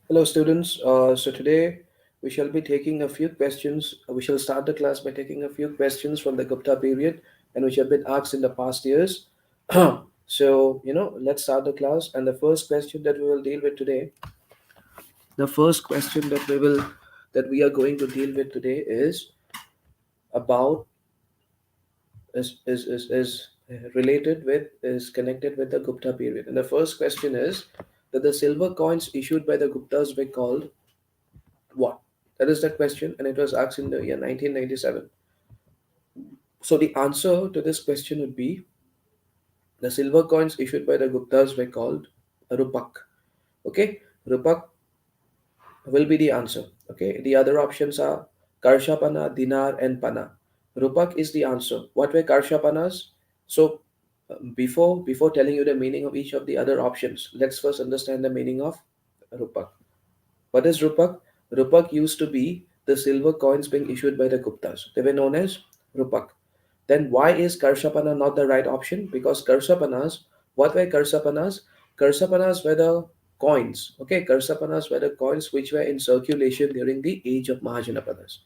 Hello, students. So today we shall be taking a few questions. We shall start the class by taking a few questions from the Gupta period and which have been asked in the past years. Let's start the class. And the first question that we will deal with today, the first question that we are going to deal with today is about is related with is connected with the Gupta period. And the first question is that the silver coins issued by the Guptas were called what? That is the question, and it was asked in the year 1997. So the answer to this question would be the silver coins issued by the Guptas were called rupak. Okay, rupak will be the answer. Okay, the other options are karshapana, dinar, and pana. Rupak is the answer. What were karshapanas? So before telling you the meaning of each of the other options, let's first understand the meaning of rupak. What is Rupak? Rupak used to be the silver coins being issued by the Guptas. They were known as Rupak. Then why is Karshapana not the right option? Because Karshapanas, what were Karshapanas? Karshapanas were the coins. Okay, Karshapanas were the coins which were in circulation during the age of Mahajanapadas.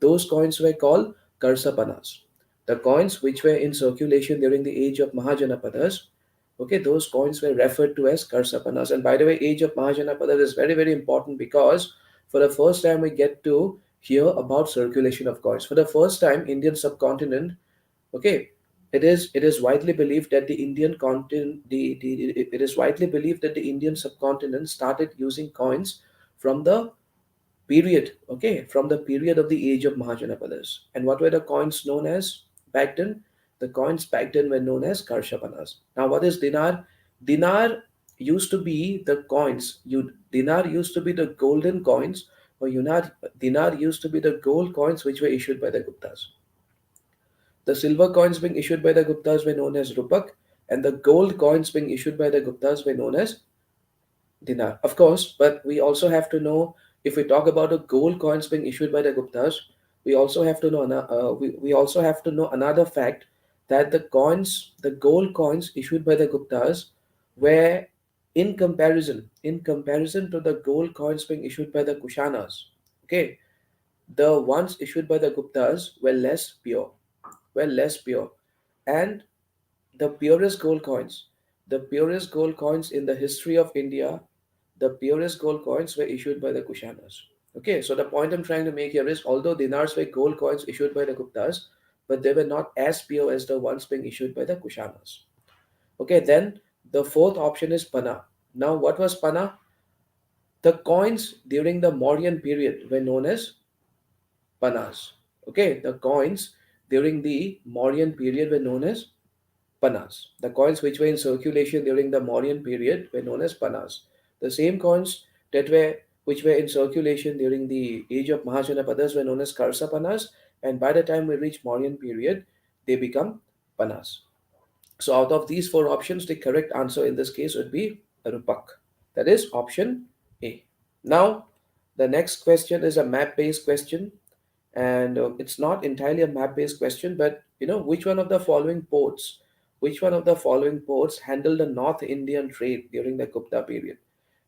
Those coins were called Karsapanas. The coins which were in circulation during the age of Mahajanapadas, okay, those coins were referred to as Karsapanas. And by the way, age of Mahajanapadas is very, very important because for the first time we get to hear about circulation of coins. For the first time, Indian subcontinent, okay, it is widely believed that the Indian continent, it is widely believed that the Indian subcontinent started using coins from the period, okay, from the period of the age of Mahajanapadas. And what were the coins known as back then? The coins back then were known as Karshapanas. Now, what is dinar? Dinar used to be the coins. Dinar used to be the golden coins, or dinar used to be the gold coins which were issued by the Guptas. The silver coins being issued by the Guptas were known as Rupak, and the gold coins being issued by the Guptas were known as dinar. Of course, but we also have to know if we talk about the gold coins being issued by the Guptas, we also have to know we also have to know another fact that the gold coins issued by the Guptas were in comparison to the gold coins being issued by the Kushanas. Okay, the ones issued by the Guptas were less pure, and the purest gold coins, the purest gold coins in the history of India, the purest gold coins were issued by the Kushanas. Okay, so the point I'm trying to make here is although dinars were gold coins issued by the Guptas, but they were not as pure as the ones being issued by the Kushanas. Okay, then the fourth option is Pana. Now, what was Pana? The coins during the Mauryan period were known as Panas. Okay, the coins during the Mauryan period were known as Panas. The coins which were in circulation during the Mauryan period were known as Panas. The same coins that were which were in circulation during the age of Mahajanapadas were known as Karsapanas, and by the time we reach Mauryan period, they become Panas. So out of these four options, the correct answer in this case would be Rupak. That is option A. Now, the next question is a map-based question, and it's not entirely a map-based question, but which one of the following ports handled the North Indian trade during the Gupta period?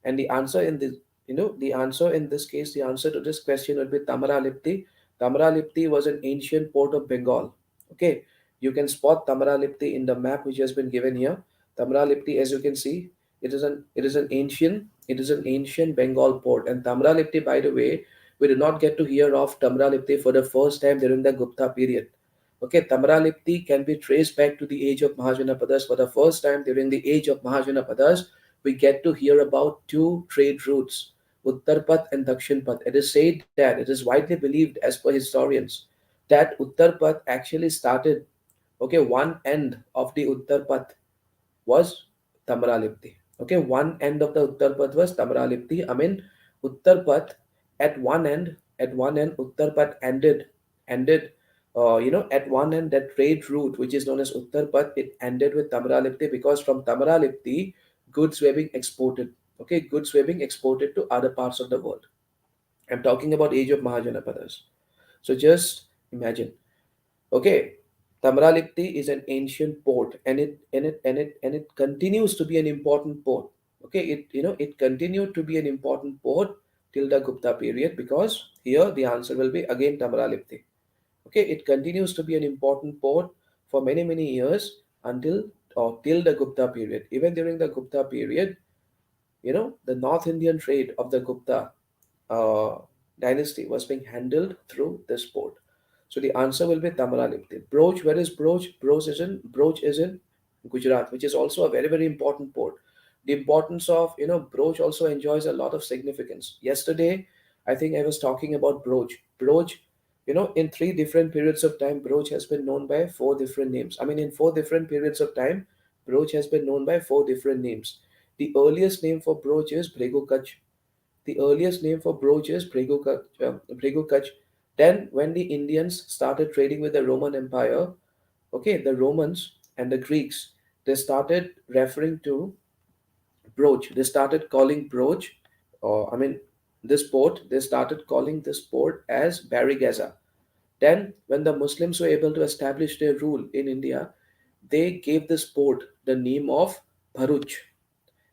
And the answer in this case, the answer to this question would be Tamaralipti. Tamaralipti was an ancient port of Bengal. Okay, you can spot Tamaralipti in the map which has been given here. Tamaralipti, as you can see, it is an ancient Bengal port. And Tamaralipti, by the way, we did not get to hear of Tamaralipti for the first time during the Gupta period. Okay, Tamaralipti can be traced back to the age of Mahajanapadas. For the first time during the age of Mahajanapadas, we get to hear about two trade routes, Uttarpat and Dakshinpat. It is said that it is widely believed, as per historians, that Uttarpat actually started, okay, one end of the Uttarpat was Tamaralipti. Okay, one end of the Uttarpat was Tamaralipti. I mean, Uttarpat at one end, Uttarpat ended, at one end that trade route which is known as Uttarpat, it ended with Tamaralipti because from Tamaralipti, goods were being exported. Okay, goods were being exported to other parts of the world. I'm talking about age of Mahajanapadas. So just imagine. Okay, Tamralipti is an ancient port, and it continues to be an important port. Okay, it continued to be an important port till the Gupta period, because here the answer will be again Tamaralipti. Okay, it continues to be an important port for many many years until or till the Gupta period. Even during the Gupta period, the North Indian trade of the Gupta uh, dynasty was being handled through this port. So the answer will be Tamaralipti. Broach, where is Broach? Broach is in Gujarat, which is also a very very important port. The importance of Broach also enjoys a lot of significance. Yesterday, I think I was talking about Broach. Broach, in three different periods of time, Broach has been known by four different names. I mean, in four different periods of time, Broach has been known by four different names. The earliest name for Broach is Bregu Kach. The earliest name for Broach is Bregu Kach. Bregu Kach. Then, when the Indians started trading with the Roman Empire, okay, the Romans and the Greeks, they started referring to Broach. They started calling Broach, or I mean, this port, they started calling this port as Barigaza. Then, when the Muslims were able to establish their rule in India, they gave this port the name of Bharuch.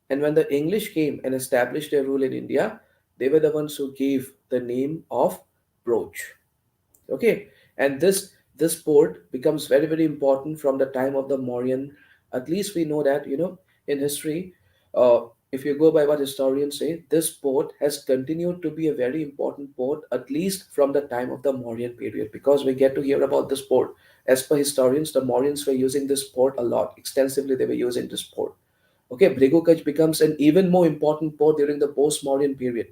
And when the English came and established their rule in India, they were the ones who gave the name of Broach. Okay, and this port becomes very very important from the time of the Mauryan. At least we know that in history, uh, if you go by what historians say, this port has continued to be a very important port at least from the time of the Mauryan period, because we get to hear about this port. As per historians, the Mauryans were using this port a lot extensively. They were using this port. Okay, Brigukaj becomes an even more important port during the post-Mauryan period.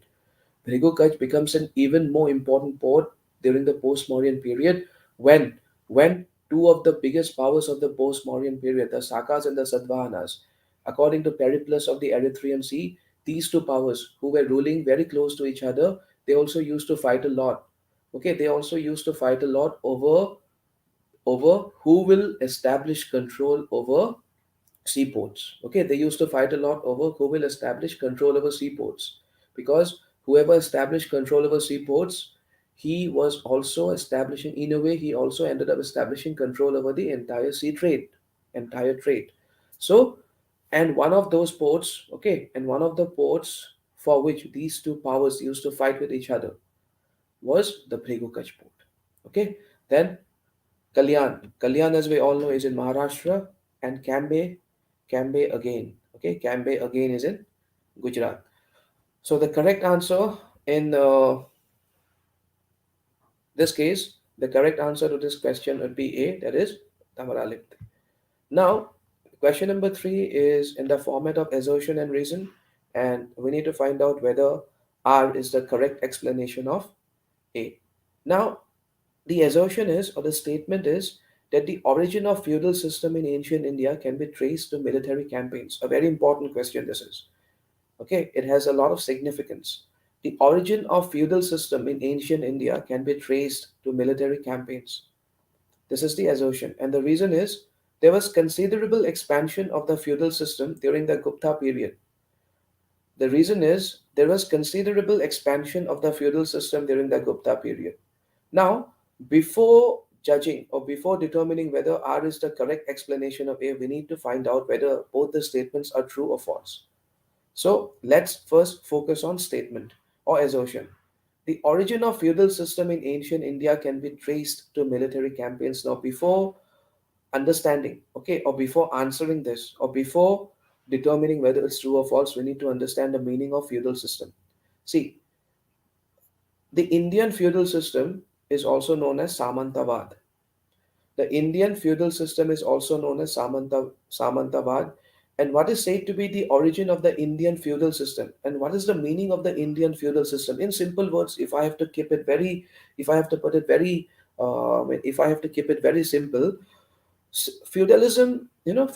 Brigukaj becomes an even more important port during the post-Mauryan period when when two of the biggest powers of the post-Mauryan period, the Sakas and the Satavahanas, according to Periplus of the Erythraean Sea, these two powers who were ruling very close to each other, they also used to fight a lot. Okay, they also used to fight a lot over who will establish control over seaports. Okay, they used to fight a lot over who will establish control over seaports, because whoever established control over seaports, he was also establishing, in a way, he also ended up establishing control over the entire sea trade, entire trade. So, and one of those ports, okay, and one of the ports for which these two powers used to fight with each other was the Bregukach port. Okay, then Kalyan. Kalyan, as we all know, is in Maharashtra, and Cambay again. Okay, Cambay again is in Gujarat. So the correct answer in this case, the correct answer to this question would be A, that is Tamaralipti. Now, question number three is in the format of assertion and reason, and we need to find out whether R is the correct explanation of A. Now, the assertion is, or the statement is, that the origin of feudal system in ancient India can be traced to military campaigns. A very important question this is. Okay, it has a lot of significance. The origin of feudal system in ancient India can be traced to military campaigns. This is the assertion, and the reason is there was considerable expansion of the feudal system during the Gupta period. The reason is there was considerable expansion of the feudal system during the Gupta period. Now, before judging or before determining whether R is the correct explanation of A, we need to find out whether both the statements are true or false. So, let's first focus on statement or assertion. The origin of feudal system in ancient India can be traced to military campaigns. Now, before understanding, okay, or before answering this, or before determining whether it's true or false, we need to understand the meaning of feudal system. See, the Indian feudal system is also known as Samantavad. The Indian feudal system is also known as Samantavad. And what is said to be the origin of the Indian feudal system? And what is the meaning of the Indian feudal system? In simple words, if I have to keep it very, if I have to put it very, if I have to keep it very simple, feudalism, Indian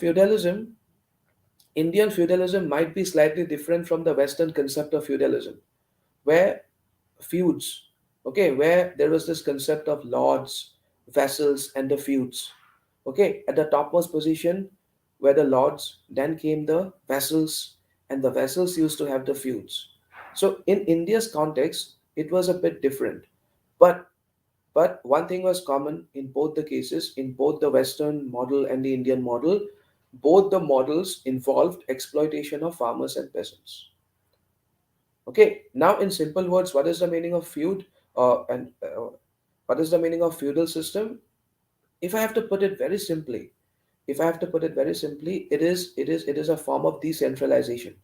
feudalism might be slightly different from the Western concept of feudalism, where feuds, okay, where there was this concept of lords, vassals, and the feuds. Okay, at the topmost position were the lords, then came the vassals, and the vassals used to have the feuds. So in India's context, it was a bit different. But one thing was common in both the cases, in both the Western model and the Indian model. Both the models involved exploitation of farmers and peasants. Okay, now in simple words, what is the meaning of feud? And what is the meaning of feudal system? If I have to put it very simply, if I have to put it very simply, it is a form of decentralization.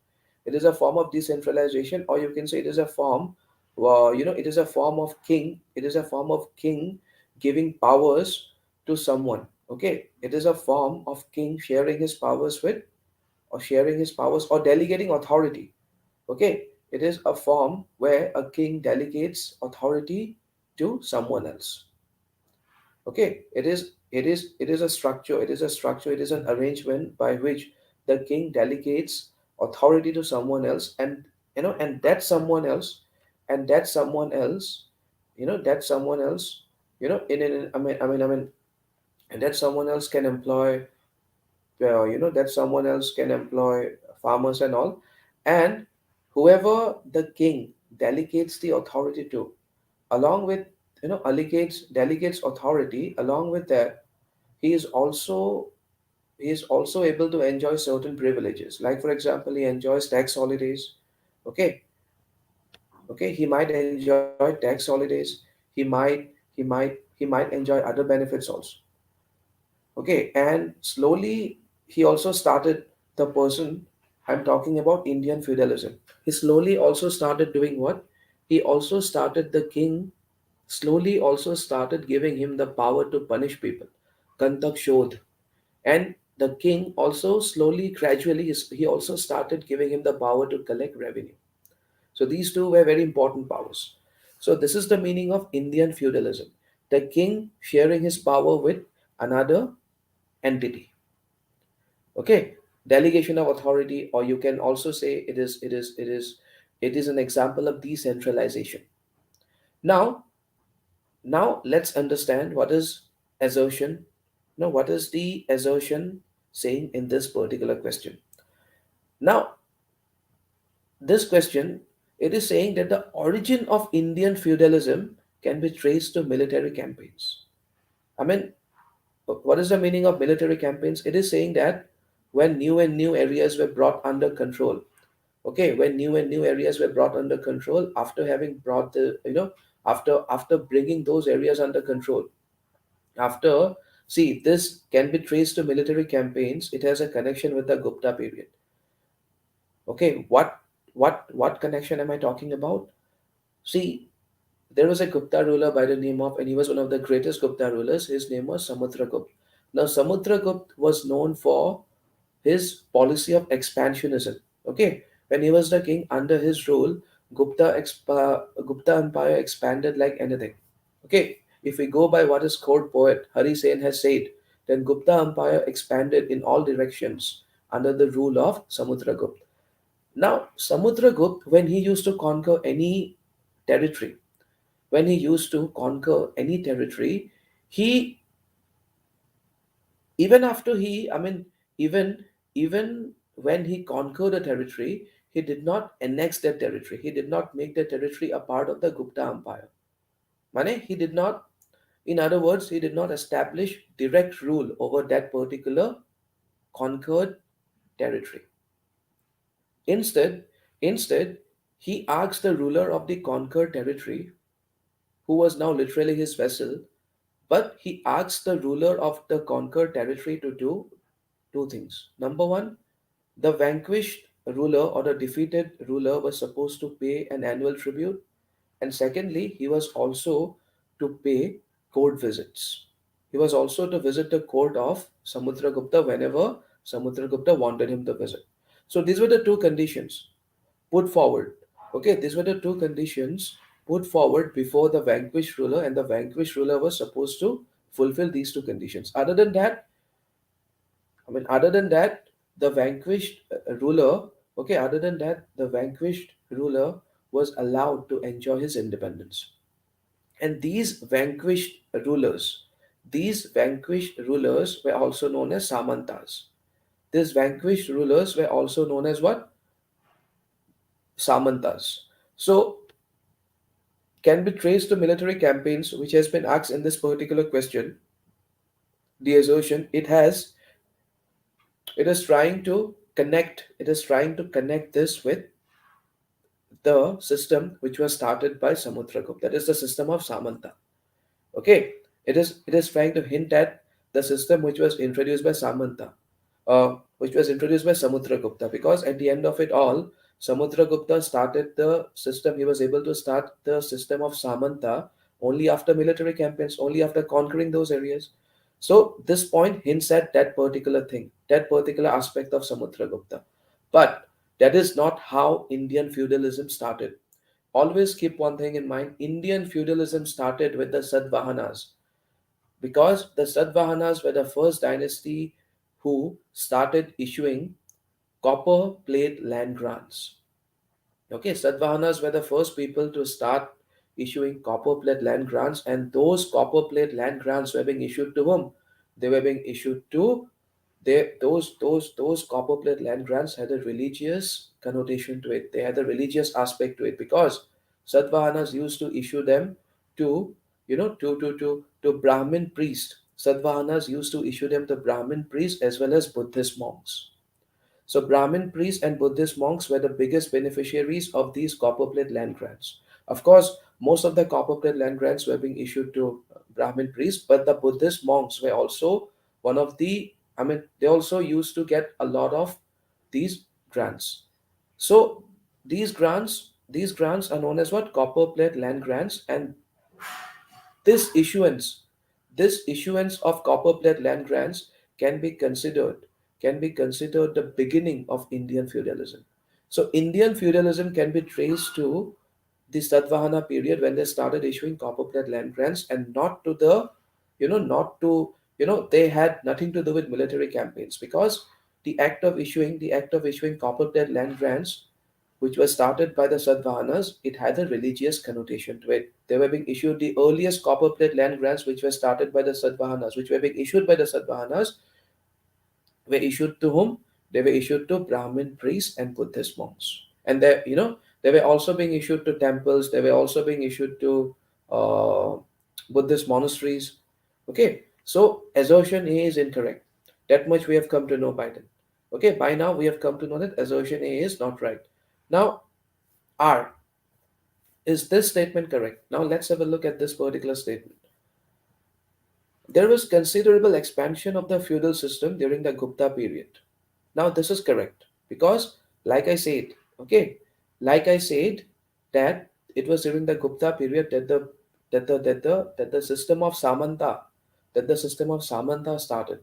It is a form of decentralization, or you can say it is a form, it is a form of king. It is a form of king giving powers to someone. Okay, it is a form of king sharing his powers with, or sharing his powers, or delegating authority. Okay, it is a form where a king delegates authority to someone else. Okay, it is a structure, it is an arrangement by which the king delegates authority to someone else, and and that someone else, and that someone else, that someone else, I mean, and that someone else can employ, that someone else can employ farmers and all, and whoever the king delegates the authority to, along with, delegates authority, along with that, he is also he is also able to enjoy certain privileges, like for example, he enjoys tax holidays. Okay, okay, he might enjoy tax holidays. He might he might he might enjoy other benefits also. Okay, and slowly he also started, the person I'm talking about, Indian feudalism. He slowly also started doing what? He also started, the king slowly also started giving him the power to punish people. Kantak Shodh. And the king also slowly, gradually, he also started giving him the power to collect revenue. So these two were very important powers. So this is the meaning of Indian feudalism. The king sharing his power with another entity. Okay, delegation of authority, or you can also say it is an example of decentralization. Now, let's understand what is assertion. Now, what is the assertion saying in this particular question? Now, this question, it is saying that the origin of Indian feudalism can be traced to military campaigns. I mean, what is the meaning of military campaigns? It is saying that when new and new areas were brought under control, okay, when new and new areas were brought under control, after having brought the, after bringing those areas under control, after, see, this can be traced to military campaigns. It has a connection with the Gupta period. Okay, what connection am I talking about? See, there was a Gupta ruler by the name of, and he was one of the greatest Gupta rulers. His name was Samudragupta. Now, Samudragupta was known for his policy of expansionism. Okay, when he was the king, under his rule, Gupta Empire expanded like anything. Okay, if we go by what his court poet Hari Sen has said, then Gupta Empire expanded in all directions under the rule of Samudragupta. Now, Samudragupta, when he used to conquer any territory, when he used to conquer any territory, he, even after he, I mean, even even when he conquered a territory, he did not annex that territory. He did not make the territory a part of the Gupta Empire. Mane, he did not, in other words, he did not establish direct rule over that particular conquered territory. Instead, instead, he asked the ruler of the conquered territory, who was now literally his vassal, but he asked the ruler of the conquered territory to do two things. Number one, the vanquished ruler or the defeated ruler was supposed to pay an annual tribute. And secondly, he was also to pay court visits. He was also to visit the court of Samudragupta whenever Samudragupta wanted him to visit. So these were the two conditions put forward. Okay, these were the two conditions put forward before the vanquished ruler, and the vanquished ruler was supposed to fulfill these two conditions. Other than that, other than that, the vanquished ruler, okay, other than that, the vanquished ruler was allowed to enjoy his independence. And these vanquished rulers were also known as Samantas. These vanquished rulers were also known as what? Samantas. So, can be traced to military campaigns, which has been asked in this particular question. The assertion, it has It is trying to connect. It is trying to connect this with the system which was started by Samudragupta. That is the system of Samanta. Okay, it is trying to hint at the system which was introduced by Samanta, which was introduced by Samudragupta. Because at the end of it all, Samudragupta started the system. He was able to start the system of Samanta only after military campaigns, only after conquering those areas. So this point hints at that particular thing, that particular aspect of Samudragupta. But that is not how Indian feudalism started. Always keep one thing in mind: Indian feudalism started with the Satavahanas, because the Satavahanas were the first dynasty who started issuing copper plate land grants. Okay, Satavahanas were the first people to start issuing copper plate land grants, and those copper plate land grants were being issued to whom? They were being issued to those copper plate land grants had a religious connotation to it. They had a religious aspect to it, because Satavahanas used to issue them to to Brahmin priests. Satavahanas used to issue them to Brahmin priests as well as Buddhist monks. So Brahmin priests and Buddhist monks were the biggest beneficiaries of these copper plate land grants. Of course, most of the copper plate land grants were being issued to Brahmin priests, but the Buddhist monks were also one of the, I mean, they also used to get a lot of these grants. So these grants are known as what? Copper plate land grants. And this issuance, this issuance of copper plate land grants can be considered can be considered the beginning of Indian feudalism. So Indian feudalism can be traced to the Satvahana period when they started issuing copper plate land grants, and not to the, not to, they had nothing to do with military campaigns, because the act of issuing copper plate land grants, which was started by the Sadvahanas, it had a religious connotation to it. They were being issued the earliest copper plate land grants, which were started by the Sadvahanas, which were being issued by the Sadvahanas, were issued to whom? They were issued to Brahmin priests and Buddhist monks. And they were also being issued to temples. They were also being issued to uh, Buddhist monasteries. Okay, so assertion A is incorrect. That much we have come to know by then. Okay, by now we have come to know that assertion A is not right. Now, R, is this statement correct? Now let's have a look at this particular statement. There was considerable expansion of the feudal system during the Gupta period. Now this is correct, because, like I said, okay, like I said, that it was during the Gupta period that the system of Samanta, that the system of Samanta started,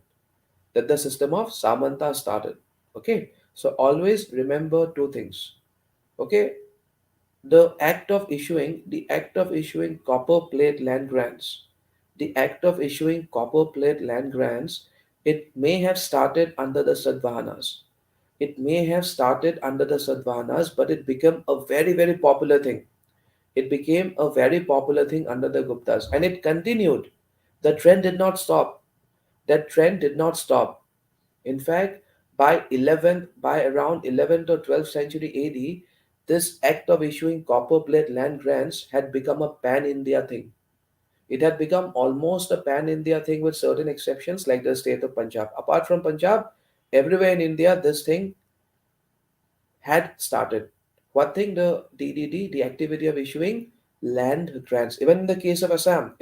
that the system of Samanta started. Okay, so always remember two things. Okay, the act of issuing copper plate land grants, the act of issuing copper plate land grants, it may have started under the Sadvahanas. It may have started under the Sadvahanas, but it became a very, very popular thing. It became a very popular thing under the Guptas, and it continued. The trend did not stop. That trend did not stop. In fact, by around 11th or 12th century AD, this act of issuing copper plate land grants had become a pan-India thing. It had become almost a pan-India thing with certain exceptions like the state of Punjab. Apart from Punjab, everywhere in India, this thing had started. What thing? The DDD, the activity of issuing land grants. Even in the case of Assam,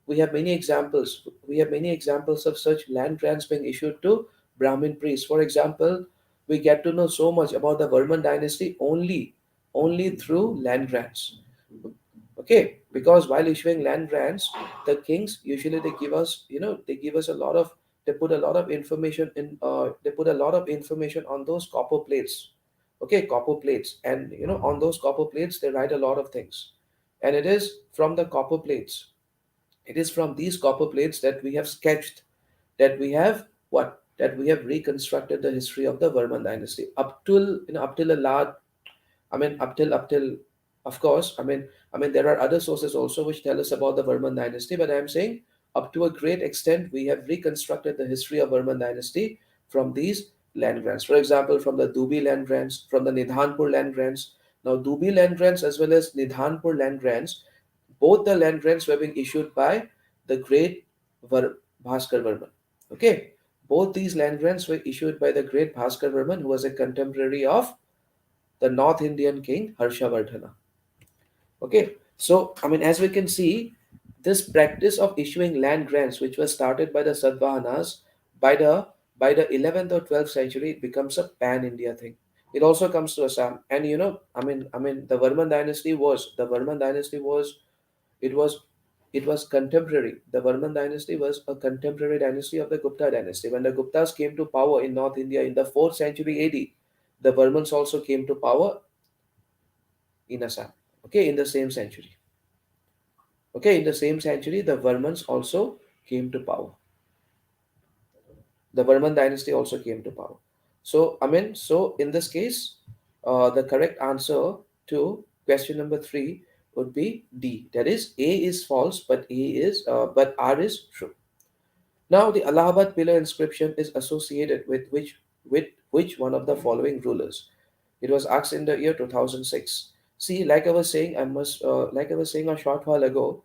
we have many examples. We have many examples of such land grants being issued to Brahmin priests. For example, we get to know so much about the Varman dynasty only through land grants. Okay, because while issuing land grants, the kings usually they give us a lot of, they put a lot of information in, they put a lot of information on those copper plates. Okay, copper plates, and on those copper plates they write a lot of things, and it is from the copper plates, it is from these copper plates that we have sketched, that we have reconstructed the history of the Varman dynasty up till a large, up till, of course, there are other sources also which tell us about the Varman dynasty, but I'm saying up to a great extent we have reconstructed the history of Varman dynasty from these land grants. For example, from the Dubi land grants, from the Nidhanpur land grants. Now, Dubi land grants as well as Nidhanpur land grants, both the land grants were being issued by the great Var- Bhaskar Varman. Okay, Both these land grants were issued by the great Bhaskar Varman, who was a contemporary of the North Indian king Harshavardhana. Okay, so I mean, as we can see, this practice of issuing land grants, which was started by the Satavahanas, by the 11th or 12th century, it becomes a pan-India thing. It also comes to Assam, and the Varman dynasty was it was it was contemporary. The Varman dynasty was a contemporary dynasty of the Gupta dynasty. When the Guptas came to power in North India in the 4th century AD, the Varmans also came to power in Assam. Okay, in the same century. Okay, in the same century, the Varmans also came to power. The Varman dynasty also came to power. So in this case, the correct answer to question number three would be D. That is, A is false, but R is true. Now, the Allahabad pillar inscription is associated with which one of the following rulers? It was asked in the year 2006. See, like I was saying, like I was saying a short while ago,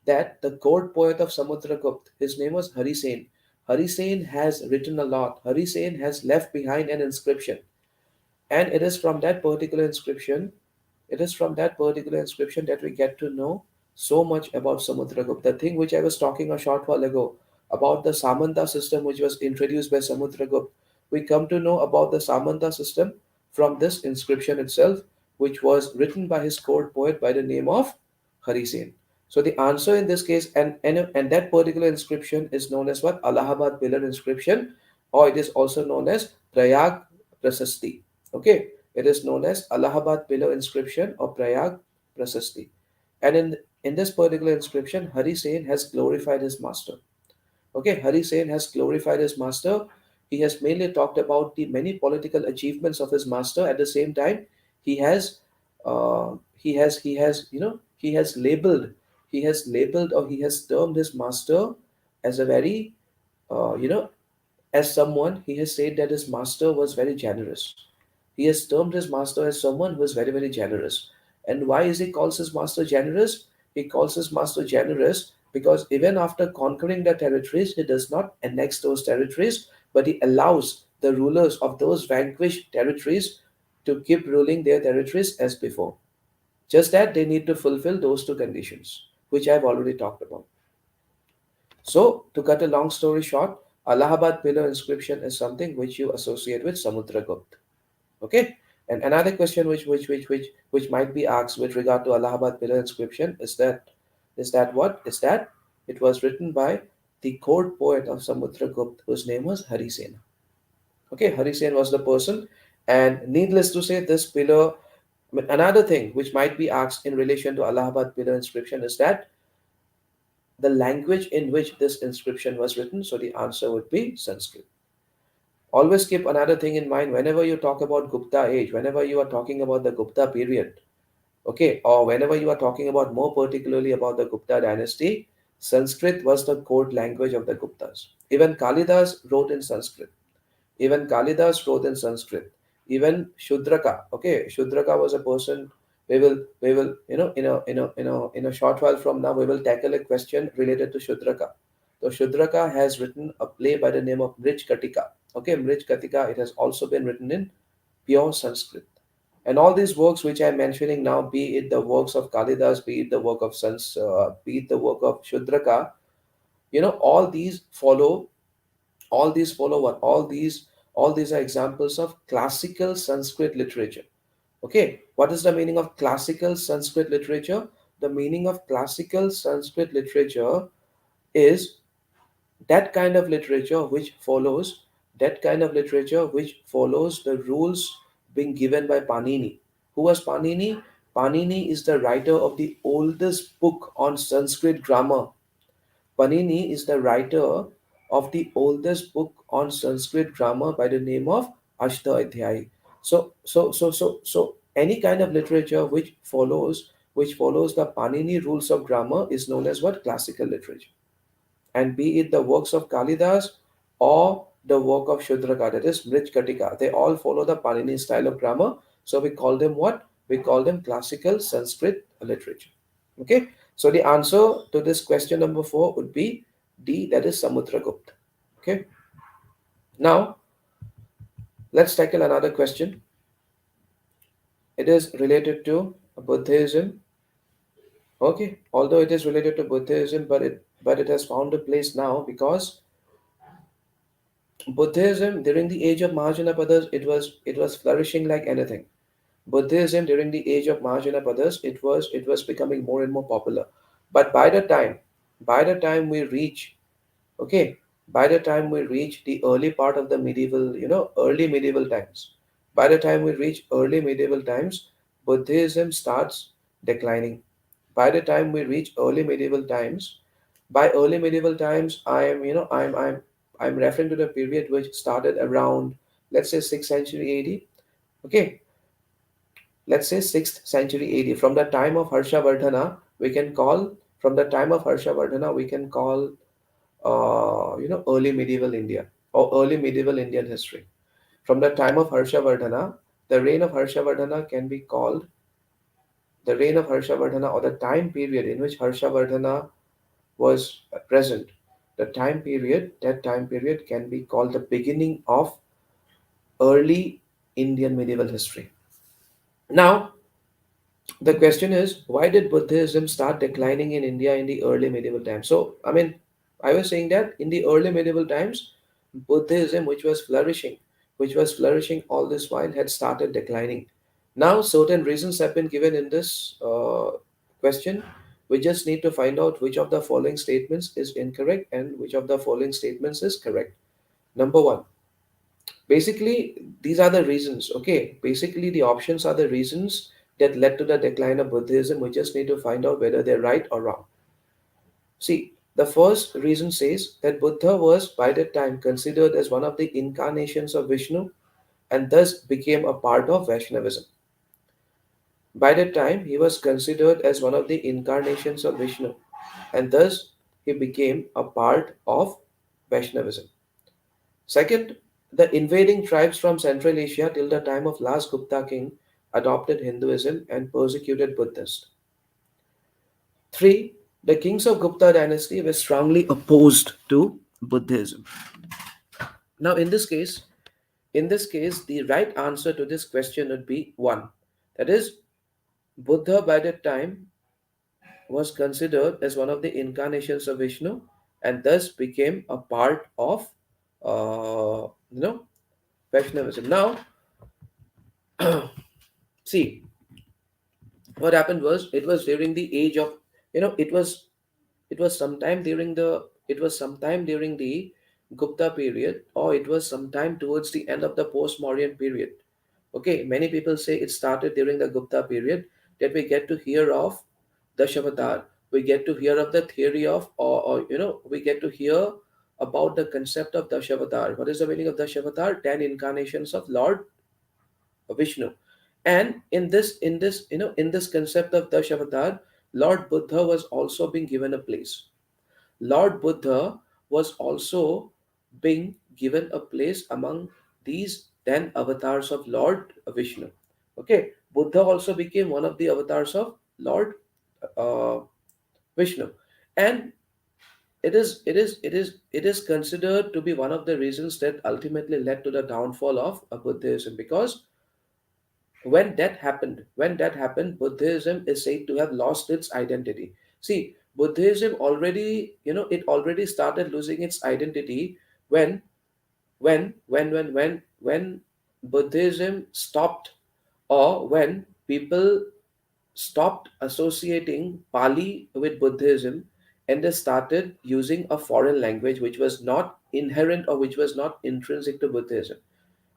that the court poet of Samudragupta, his name was Hari Sen. Hari Sen has written a lot. Hari Sen has left behind an inscription, and it is from that particular inscription that we get to know so much about Samudragupta. The thing which I was talking a short while ago about the Samanta system, which was introduced by Samudragupta, we come to know about the Samanta system from this inscription itself, which was written by his court poet by the name of Hari Sen. So the answer in this case, and that particular inscription is known as what? Allahabad pillar inscription, or it is also known as Prayag Prasasti. Okay, it is known as Allahabad pillar inscription or Prayag Prasasti. And in this particular inscription, Hari Sen has glorified his master. Okay, Hari Sen has glorified his master. He has mainly talked about the many political achievements of his master. At the same time, he has, he has labeled or he has termed his master as a very, as someone, he has said that his master was very generous. He has termed his master as someone who is very, very generous. And why is he calls his master generous? He calls his master generous because even after conquering the territories, he does not annex those territories, but he allows the rulers of those vanquished territories to keep ruling their territories as before. Just that they need to fulfill those two conditions, which I've already talked about. So, to cut a long story short, Allahabad pillar inscription is something which you associate with Samudragupta. Okay. And another question which might be asked with regard to Allahabad pillar inscription is that what? Is that it was written by the court poet of Samudragupta whose name was Harisena. Okay, Harisen was the person, and needless to say, this pillar. I mean, another thing which might be asked in relation to Allahabad pillar inscription is that the language in which this inscription was written. So the answer would be Sanskrit. Always keep another thing in mind whenever you talk about Gupta age, whenever you are talking about the Gupta period, okay, or whenever you are talking about more particularly about the Gupta dynasty, Sanskrit was the code language of the Guptas. Even Kalidas wrote in Sanskrit. Even Kalidas wrote in Sanskrit. Even Shudraka, okay, Shudraka was a person. We will, in a short while from now, we will tackle a question related to Shudraka. So Shudraka has written a play by the name of Mrij Katika. Okay, Mrij Katika. It has also been written in pure Sanskrit. And all these works which I'm mentioning now, be it the works of Kalidas, be it the work of be it the work of Shudraka, all these follow what? All these are examples of classical Sanskrit literature. Okay, what is the meaning of classical Sanskrit literature? The meaning of classical Sanskrit literature is that kind of literature which follows the rules being given by Panini. Who was Panini? Panini is the writer of the oldest book on Sanskrit grammar. Panini is the writer of the oldest book on Sanskrit grammar by the name of Ashtadhyayi. So any kind of literature which follows the Panini rules of grammar is known as what? Classical literature. And be it the works of Kalidas or the work of Shudraka, that is Mrij Katika, they all follow the Panini style of grammar. So we call them what? We call them classical Sanskrit literature. Okay. So the answer to this question number four would be D, that is Samudragupta. Okay. Now let's tackle another question. It is related to Buddhism. Okay, although it is related to Buddhism, but it has found a place now because Buddhism during the age of Mahajanapadas, it was flourishing like anything. Buddhism during the age of Mahajanapadas, it was becoming more and more popular. But by the time we reach, okay, by the time we reach the early part of the medieval, early medieval times, by the time we reach early medieval times, Buddhism starts declining. By the time we reach early medieval times, by early medieval times, I am, I'm referring to the period which started around, let's say, 6th century AD. Okay, let's say 6th century AD. From the time of Harshavardhana, we can call from the time of Harshavardhana we can call early medieval India or early medieval Indian history. From the time of Harshavardhana, the reign of Harshavardhana can be called the reign of Harshavardhana, or the time period in which Harshavardhana was present. That time period can be called the beginning of early Indian medieval history. Now, the question is, why did Buddhism start declining in India in the early medieval times? So, I mean, I was saying that in the early medieval times, Buddhism, which was flourishing all this while, had started declining. Now, certain reasons have been given in this question. We just need to find out which of the following statements is incorrect and which of the following statements is correct. Number one, basically, these are the reasons. Okay, basically, the options are the reasons that led to the decline of Buddhism. We just need to find out whether they're right or wrong. See, the first reason says that Buddha was by that time considered as one of the incarnations of Vishnu and thus became a part of Vaishnavism. By that time, he was considered as one of the incarnations of Vishnu and thus he became a part of Vaishnavism. Second, the invading tribes from Central Asia till the time of last Gupta king adopted Hinduism and persecuted Buddhists. Three, the kings of Gupta dynasty were strongly opposed to Buddhism. Now, in this case, the right answer to this question would be one. That is, Buddha by that time was considered as one of the incarnations of Vishnu and thus became a part of, uh, you know, Vaishnavism. Now, see, what happened was it was during the age of, you know, it was sometime during the Gupta period, or it was sometime towards the end of the post-Mauryan period. Okay, many people say it started during the Gupta period that we get to hear of Dashavatar. We get to hear of the theory of, or we get to hear about the concept of Dashavatar. What is the meaning of Dashavatar? 10 incarnations of Lord Vishnu. And in this concept of Dashavatar, Lord Buddha was also being given a place. Lord Buddha was also being given a place among these 10 avatars of Lord Vishnu. Okay, Buddha also became one of the avatars of Lord uh, Vishnu, and it is considered to be one of the reasons that ultimately led to the downfall of Buddhism, because when that happened, Buddhism is said to have lost its identity. See, Buddhism already, it already started losing its identity when when Buddhism stopped, or when people stopped associating Pali with Buddhism and they started using a foreign language which was not inherent or which was not intrinsic to Buddhism.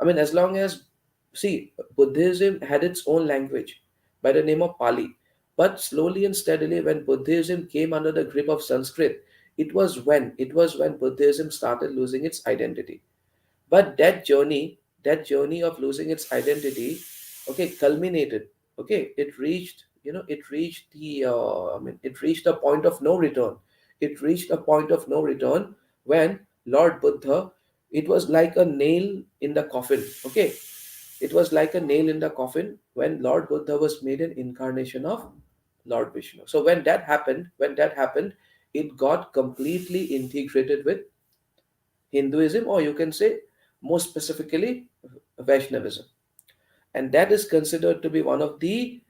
I mean, as long as, see, Buddhism had its own language by the name of Pali. But slowly and steadily, when Buddhism came under the grip of Sanskrit, it was when Buddhism started losing its identity. But that journey of losing its identity, okay, culminated. Okay, it reached a point of no return. It reached a point of no return when Lord Buddha, it was like a nail in the coffin. Okay, it was like a nail in the coffin when Lord Buddha was made an incarnation of Lord Vishnu. So when that happened, it got completely integrated with Hinduism, or you can say more specifically Vaishnavism. And that is considered to be one of the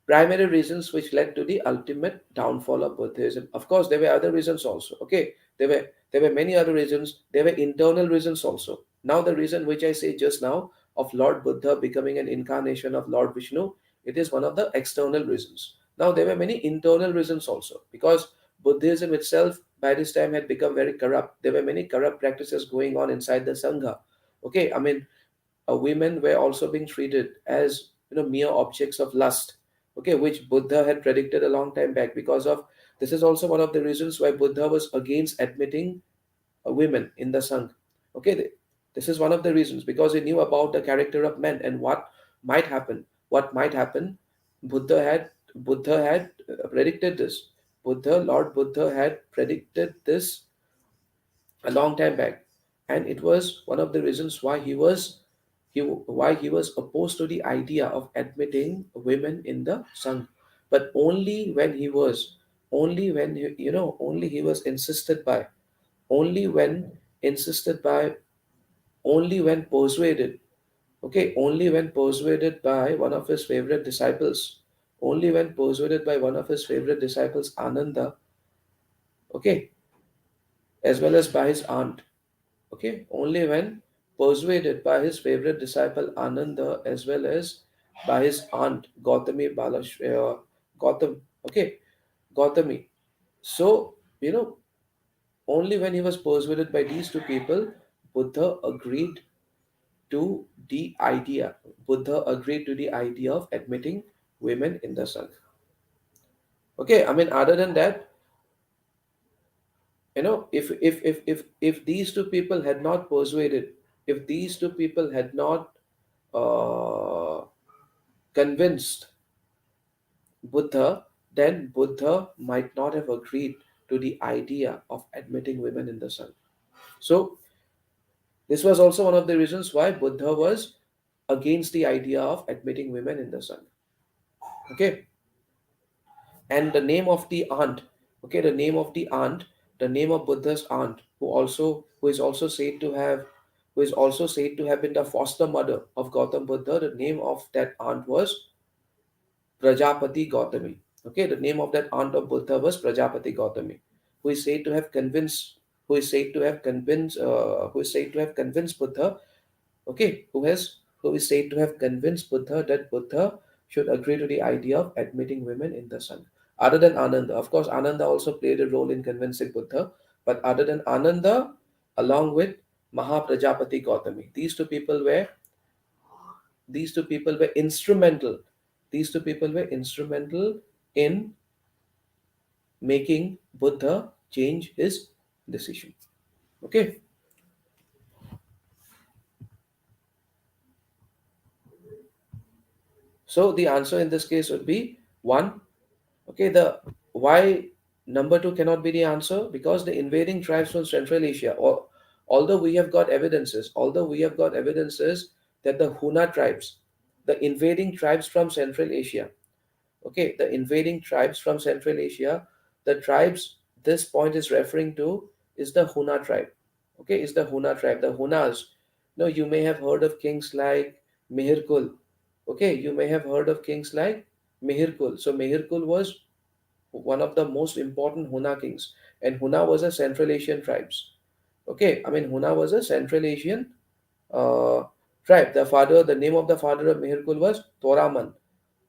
primary reasons which led to the ultimate downfall of Buddhism. Of course, there were other reasons also. Okay, there were many other reasons. There were internal reasons also. Now, the reason which I say just now of Lord Buddha becoming an incarnation of Lord Vishnu, it is one of the external reasons. Now, there were many internal reasons also, because Buddhism itself by this time had become very corrupt. There were many corrupt practices going on inside the Sangha. Okay, I mean, women were also being treated as mere objects of lust, okay, which Buddha had predicted a long time back. Because of this is also one of the reasons why Buddha was against admitting women in the Sangh. Okay, this is one of the reasons, because he knew about the character of men and might happen. What might happen? Buddha had predicted this. Lord Buddha had predicted this a long time back, and it was one of the reasons why he was opposed to the idea of admitting women in the Sangh. But only he was insisted by, only when insisted by, only when persuaded, okay, only when persuaded by one of his favorite disciples, only when persuaded by one of his favorite disciples, Ananda, okay, as well as by his aunt. Okay, only when persuaded by his favorite disciple Ananda, as well as by his aunt Gautami Gautam. Okay, Gautami. So, only when he was persuaded by these two people, Buddha agreed to the idea. Buddha agreed to the idea of admitting women in the Sangha. Okay, I mean, other than that, if these two people had not persuaded, if these two people had not uh, convinced Buddha, then Buddha might not have agreed to the idea of admitting women in the Sangha. So this was also one of the reasons why Buddha was against the idea of admitting women in the Sangha. Okay, and the name of the aunt, okay, the name of the aunt, the name of Buddha's aunt, who is also said to have, who is also said to have been the foster mother of Gautam Buddha. The name of that aunt was Prajapati Gautami. Okay, the name of that aunt of Buddha was Prajapati Gautami, who is said to have convinced, who is said to have convinced Buddha. Okay, who is said to have convinced Buddha that Buddha should agree to the idea of admitting women in the Sangha. Other than Ananda, of course, Ananda also played a role in convincing Buddha. But other than Ananda, along with Mahaprajapati Gautami, these two people were instrumental. These two people were instrumental in making Buddha change his decision. Okay, so the answer in this case would be one. Okay, the why number two cannot be the answer, because the invading tribes from Central Asia, or although we have got evidences that the Huna tribes, the invading tribes from Central Asia, okay, the invading tribes from Central Asia, the tribes this point is referring to is the Huna tribe. Okay, is the Huna tribe, the Hunas. No, you may have heard of kings like Mihirkul. Okay, you may have heard of kings like Mihirkul. So Mihirkul was one of the most important Huna kings, and Huna was a Central Asian tribes. Okay, I mean Huna was a Central Asian uh, tribe. The name of the father of Mihirkul was Toraman.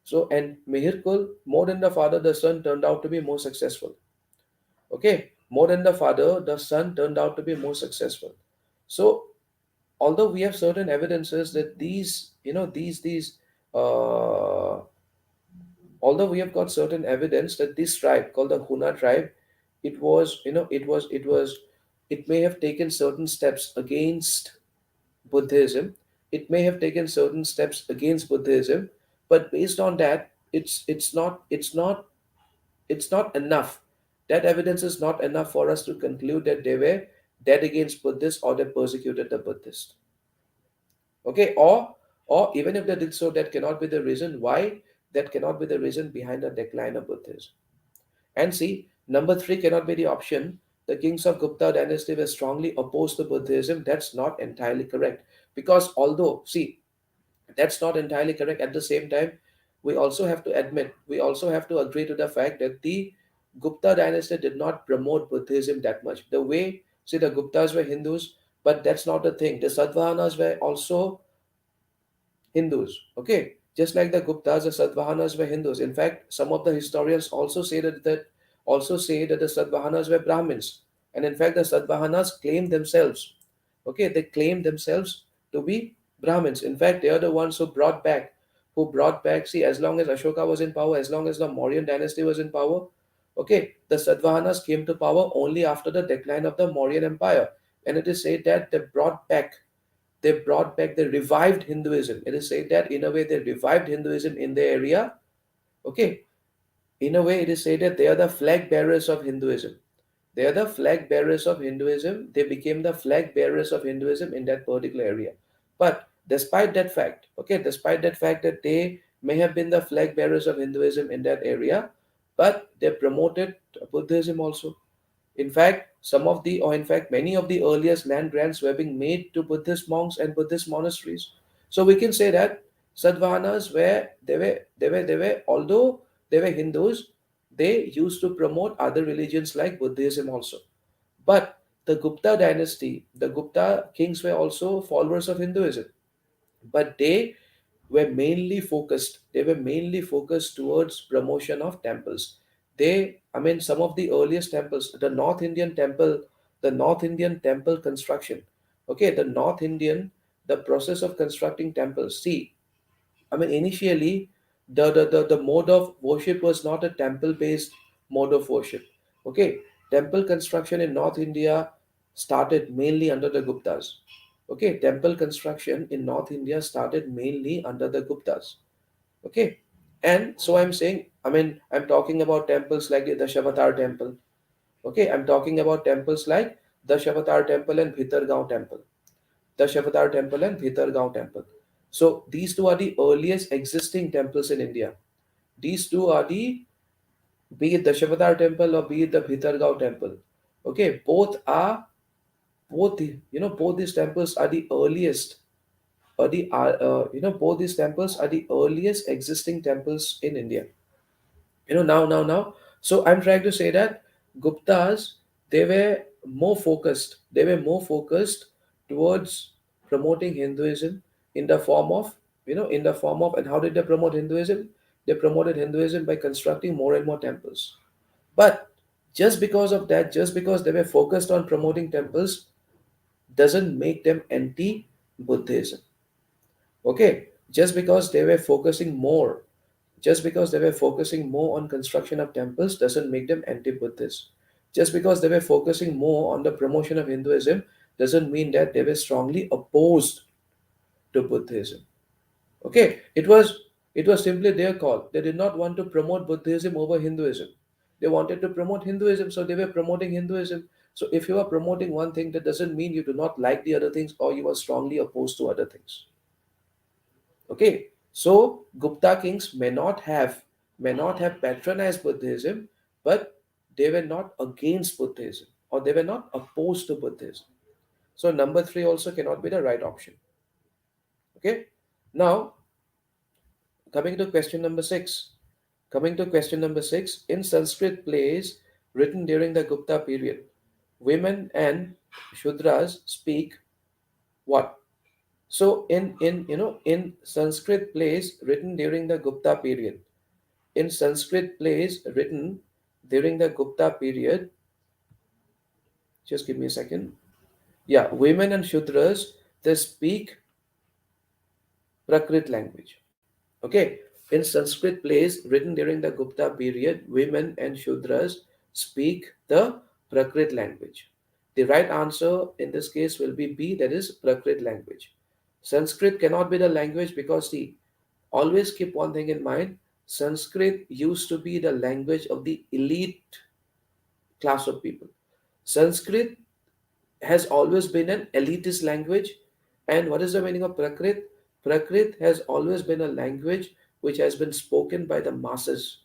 So, and Mihirkul, more than the father, the son turned out to be more successful. Okay, more than the father, the son turned out to be more successful. So, although we have certain evidences that uh, although we have got certain evidence that this tribe called the Huna tribe, it may have taken certain steps against Buddhism. It may have taken certain steps against Buddhism, but based on that, it's not enough. That evidence is not enough for us to conclude that they were dead against Buddhists or they persecuted the Buddhists. Okay, or even if they did so, that cannot be the reason why. That cannot be the reason behind the decline of Buddhism. And see, Number three cannot be the option. The kings of Gupta dynasty were strongly opposed to Buddhism. That's not entirely correct. Because although, see, that's not entirely correct. At the same time, we also have to admit, we also have to agree to the fact that the Gupta dynasty did not promote Buddhism that much. The way, see, the Guptas were Hindus, but that's not the thing. The Satavahanas were also Hindus. Okay, just like the Guptas, the Satavahanas were Hindus. In fact, some of the historians also say that the Satavahanas were Brahmins, and in fact, the Satavahanas claim themselves. Okay, they claim themselves to be Brahmins. In fact, they are the ones who brought back. See, as long as Ashoka was in power, as long as the Mauryan dynasty was in power, okay, the Satavahanas came to power only after the decline of the Mauryan Empire, and it is said that they revived Hinduism. It is said that in a way they revived Hinduism in their area. Okay, in a way it is said that they are the flag bearers of Hinduism. They are the flag bearers of Hinduism. They became the flag bearers of Hinduism in that particular area. But despite that fact, okay, despite that fact that they may have been the flag bearers of Hinduism in that area, but they promoted Buddhism also. In fact, in fact, many of the earliest land grants were being made to Buddhist monks and Buddhist monasteries. So we can say that Sadhvanas although they were Hindus, they used to promote other religions like Buddhism also. But the Gupta kings were also followers of Hinduism, but they were mainly focused towards promotion of temples. I mean, some of the earliest temples, the North Indian temple construction. Okay, the process of constructing temples. See, I mean, initially, the mode of worship was not a temple based mode of worship. Okay, temple construction in North India started mainly under the Guptas. Okay, temple construction in North India started mainly under the Guptas. Okay, and so I'm saying, I mean, I'm talking about temples like the Dashavatar temple. Okay, I'm talking about temples like Dashavatar temple and Bhitargaon temple. Dashavatar temple and Bhitargaon temple. So these two are the earliest existing temples in India. These two are be it Dashavatar temple or be it the Bhitargaon temple. Okay, both these temples are the earliest, both these temples are the earliest existing temples in India. Now. So I'm trying to say that Guptas, they were more focused towards promoting Hinduism in the form of, and how did they promote Hinduism? They promoted Hinduism by constructing more and more temples. But just because of that, just because they were focused on promoting temples, doesn't make them anti Buddhism. Okay, just because they were focusing more on construction of temples doesn't make them anti-Buddhist. Just because they were focusing more on the promotion of Hinduism doesn't mean that they were strongly opposed to Buddhism. Okay, it was simply their call. They did not want to promote Buddhism over Hinduism. They wanted to promote Hinduism, so they were promoting Hinduism. So if you are promoting one thing, that doesn't mean you do not like the other things or you are strongly opposed to other things. Okay, so Gupta kings may not have patronized Buddhism, but they were not against Buddhism or they were not opposed to Buddhism. So number three also cannot be the right option. Okay, now coming to question number six. Coming to question number six, in Sanskrit plays written during the Gupta period, women and Shudras speak what? So in Sanskrit plays written during the Gupta period, in Sanskrit plays written during the Gupta period, just give me a second. Yeah, women and Shudras, they speak Prakrit language. Okay, in Sanskrit plays written during the Gupta period, women and Shudras speak the Prakrit language. The right answer in this case will be B, that is Prakrit language. Sanskrit cannot be the language because, see, always keep one thing in mind. Sanskrit used to be the language of the elite class of people. Sanskrit has always been an elitist language. And what is the meaning of Prakrit? Prakrit has always been a language which has been spoken by the masses,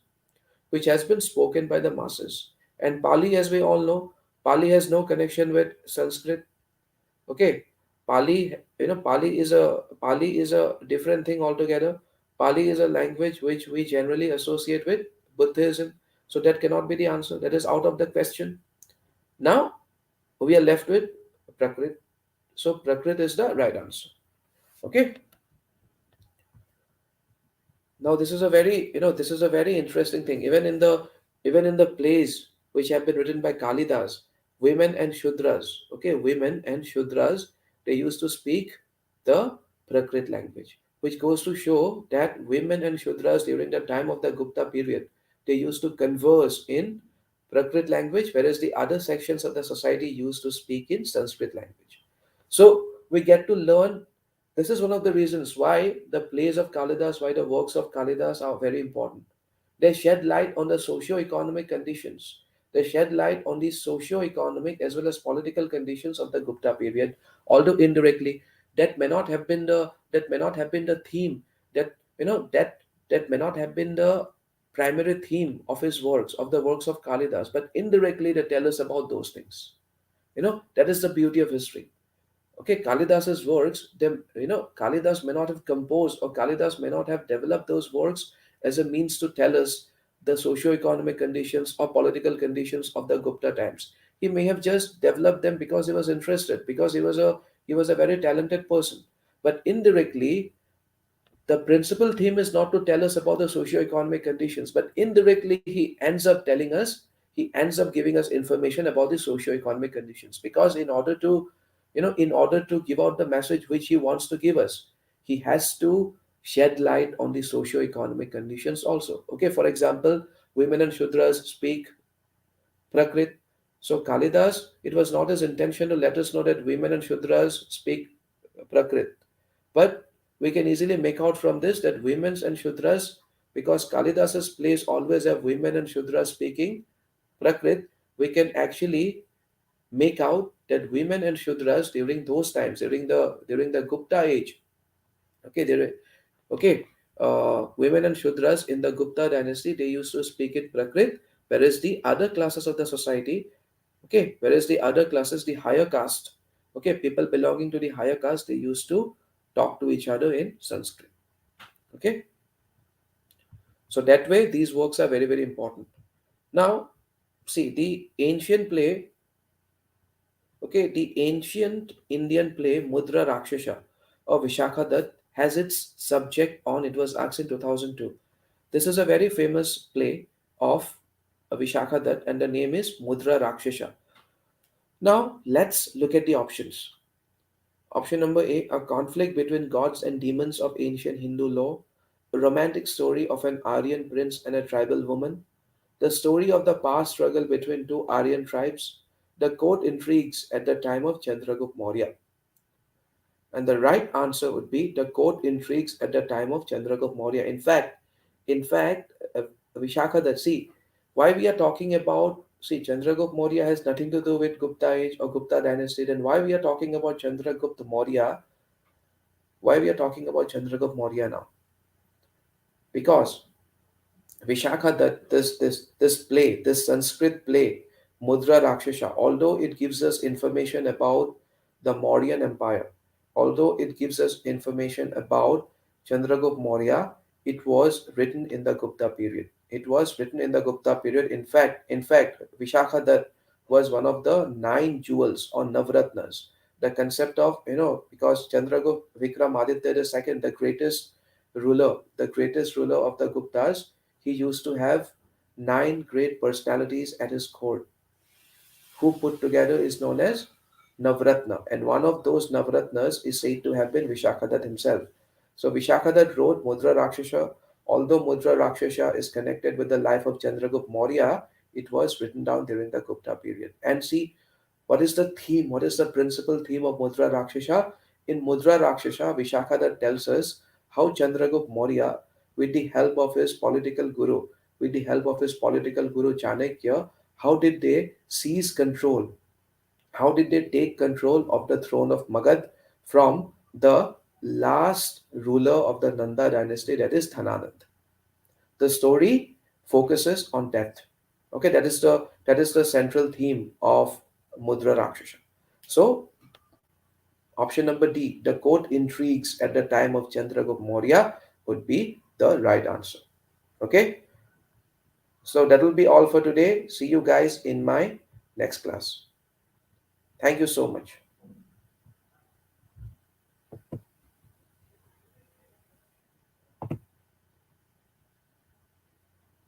which has been spoken by the masses. And Pali, as we all know, Pali has no connection with Sanskrit. Okay, Pali, Pali is a different thing altogether. Pali is a language which we generally associate with Buddhism. So that cannot be the answer. That is out of the question. Now we are left with Prakrit. So Prakrit is the right answer. Okay. Now this is a very, this is a very interesting thing. Even in the plays which have been written by Kalidas, women and Shudras, okay, women and Shudras, they used to speak the Prakrit language, which goes to show that women and Shudras during the time of the Gupta period, they used to converse in Prakrit language, whereas the other sections of the society used to speak in Sanskrit language. So we get to learn. This is one of the reasons why the plays of Kalidas, why the works of Kalidas are very important. They shed light on the socio-economic conditions. They shed light on the socio-economic as well as political conditions of the Gupta period, although indirectly. That may not have been the theme. That may not have been the primary theme of his works, of the works of Kalidas, but indirectly they tell us about those things. That is the beauty of history. Okay, Kalidas's works, Kalidas may not have composed or Kalidas may not have developed those works as a means to tell us the socio-economic conditions or political conditions of the Gupta times. He may have just developed them because he was interested, because he was a very talented person. But indirectly, the principal theme is not to tell us about the socio-economic conditions, but indirectly he ends up giving us information about the socio-economic conditions. Because in order to give out the message which he wants to give us, he has to shed light on the socio-economic conditions also. Okay, for example, women and Shudras speak Prakrit. So Kalidas, it was not his intention to let us know that women and Shudras speak Prakrit. But we can easily make out from this that women and Shudras, because Kalidas's plays always have women and Shudras speaking Prakrit, we can actually make out that women and Shudras during those times, during the Gupta age, okay, okay, women and Shudras in the Gupta dynasty, they used to speak in Prakrit, whereas the other classes of the society, okay, whereas the other classes, the higher caste, okay, people belonging to the higher caste, they used to talk to each other in Sanskrit. Okay, so that way these works are very, very important. Now, see the ancient play, okay, the ancient Indian play Mudra Rakshasa of Vishakha Dutt has its subject on, it was asked in 2002. This is a very famous play of Vishakha Dutt, and the name is Mudra Rakshasa. Now, let's look at the options. Option number A, a conflict between gods and demons of ancient Hindu law, a romantic story of an Aryan prince and a tribal woman, the story of the past struggle between two Aryan tribes, the court intrigues at the time of Chandragupta Maurya. And the right answer would be the court intrigues at the time of Chandragupta Maurya. In fact, Vishakha, that see why we are talking about. See, Chandragupta Maurya has nothing to do with Gupta age or Gupta dynasty. Then why we are talking about Chandragupta Maurya? Why we are talking about Chandragupta Maurya now? Because Vishakha, that this play, this Sanskrit play, Mudra Rakshasa, although it gives us information about the Mauryan Empire, although it gives us information about Chandragupta Maurya, it was written in the Gupta period. It was written in the Gupta period. In fact, Vishakha that was one of the nine jewels or Navratnas. The concept of, because Chandragupta Vikramaditya II, the greatest ruler of the Guptas, he used to have nine great personalities at his court, who put together is known as Navratna. And one of those Navratnas is said to have been Vishakhadat himself. So Vishakhadat wrote Mudra Rakshasa. Although Mudra Rakshasa is connected with the life of Chandragupta Maurya, it was written down during the Gupta period. And see, what is the theme? What is the principal theme of Mudra Rakshasa? In Mudra Rakshasa, Vishakhadat tells us how Chandragupta Maurya, with the help of his political guru, Chanakya, how did they seize control? How did they take control of the throne of Magad from the last ruler of the Nanda dynasty, that is Dhananand? The story focuses on death. Okay, that is the central theme of Mudra Rakshasa. So option number D, the court intrigues at the time of Chandragupta Maurya, would be the right answer. Okay, so that will be all for today. See you guys in my next class. Thank you so much.